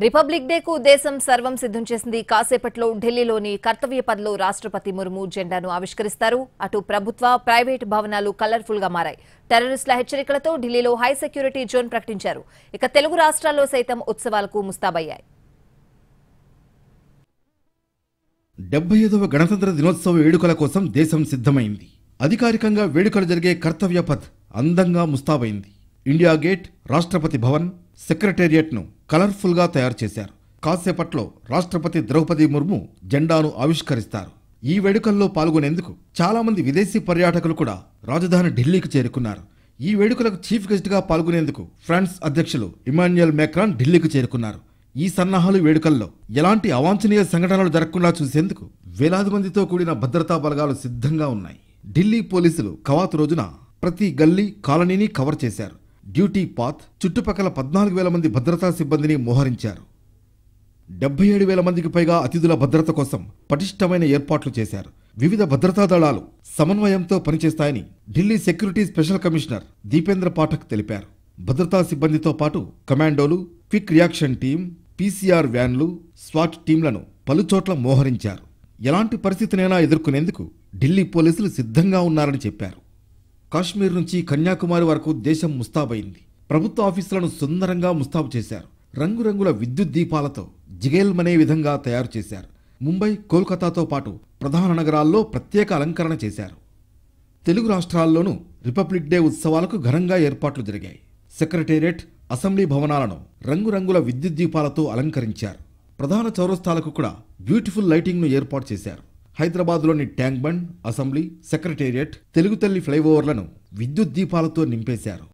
Republic day కు దేశం సర్వం సిద్ధం చేసింది. కాసేపట్లో ఢిల్లీలోని కర్తవ్య పథ్లో రాష్ట్రపతి ముర్ము జెండాను ఆవిష్కరిస్తారు. అటు ప్రభుత్వ, ప్రైవేటు భవనాలు కలర్ఫుల్ గా మారాయి. టెర్రరిస్టుల హెచ్చరికలతో ఢిల్లీలో హై సెక్యూరిటీ జోన్ ప్రకటించారు. ఇక తెలుగు రాష్ట్రాల్లో సైతం ఉత్సవాలకు ముస్తాబయ్యాయి. 75వ గణతంత్ర దినోత్సవ వేడుకల కోసం దేశం సిద్ధమైంది. అధికారికంగా వేడుకలు జరిగే కర్తవ్య పథ్ అందంగా ముస్తాబైంది. ఇండియా గేట్, రాష్ట్రపతి భవన్, సెక్రటేరియట్ను కలర్ఫుల్గా తయారు చేశారు. కాసేపట్లో రాష్ట్రపతి ద్రౌపది ముర్ము జెండాను ఆవిష్కరిస్తారు. ఈ వేడుకల్లో పాల్గొనేందుకు చాలా మంది విదేశీ పర్యాటకులు కూడా రాజధాని ఢిల్లీకి చేరుకున్నారు. ఈ వేడుకలకు చీఫ్ గెస్ట్ గా పాల్గొనేందుకు ఫ్రాన్స్ అధ్యక్షులు ఇమాన్యుయల్ మ్యాక్రాన్ ఢిల్లీకి చేరుకున్నారు. ఈ సన్నాహాలు వేడుకల్లో ఎలాంటి అవాంఛనీయ సంఘటనలు జరగకుండా చూసేందుకు వేలాది మందితో కూడిన భద్రతా బలగాలు సిద్ధంగా ఉన్నాయి. ఢిల్లీ పోలీసులు కవాతు రోజున ప్రతి గల్లీ, కాలనీని కవర్ చేశారు. డ్యూటీ పాత్ చుట్టుపక్కల 14,000 మంది భద్రతా సిబ్బందిని మోహరించారు. 77,000 మందికి పైగా అతిథుల భద్రత కోసం పటిష్టమైన ఏర్పాట్లు చేశారు. వివిధ భద్రతా దళాలు సమన్వయంతో పనిచేస్తాయని Delhi security special commissioner Deependra Pathak తెలిపారు. భద్రతా సిబ్బందితో పాటు కమాండోలు, క్విక్ రియాక్షన్ టీం, పీసీఆర్ వ్యాన్లు, స్వాట్ టీంలను పలుచోట్ల మోహరించారు. ఎలాంటి పరిస్థితినైనా ఎదుర్కొనేందుకు ఢిల్లీ పోలీసులు సిద్ధంగా ఉన్నారని చెప్పారు. కాశ్మీర్ నుంచి కన్యాకుమారి వరకు దేశం ముస్తాబైంది. ప్రభుత్వ ఆఫీసులను సుందరంగా ముస్తాబు చేశారు. రంగురంగుల విద్యుత్ దీపాలతో జిగేల్మనే విధంగా తయారు చేశారు. ముంబై, కోల్కతాతో పాటు ప్రధాన నగరాల్లో ప్రత్యేక అలంకరణ చేశారు. తెలుగు రాష్ట్రాల్లోనూ రిపబ్లిక్ డే ఉత్సవాలకు ఘనంగా ఏర్పాట్లు జరిగాయి. సెక్రటేరియట్, అసెంబ్లీ భవనాలను రంగురంగుల విద్యుత్ దీపాలతో అలంకరించారు. ప్రధాన చౌరస్తాలకు కూడా బ్యూటిఫుల్ లైటింగ్ను ఏర్పాటు చేశారు. హైదరాబాద్లోని tank bund, assembly, secretariat, Telugu తల్లి ఫ్లైఓవర్లను విద్యుత్ దీపాలతో నింపేశారు.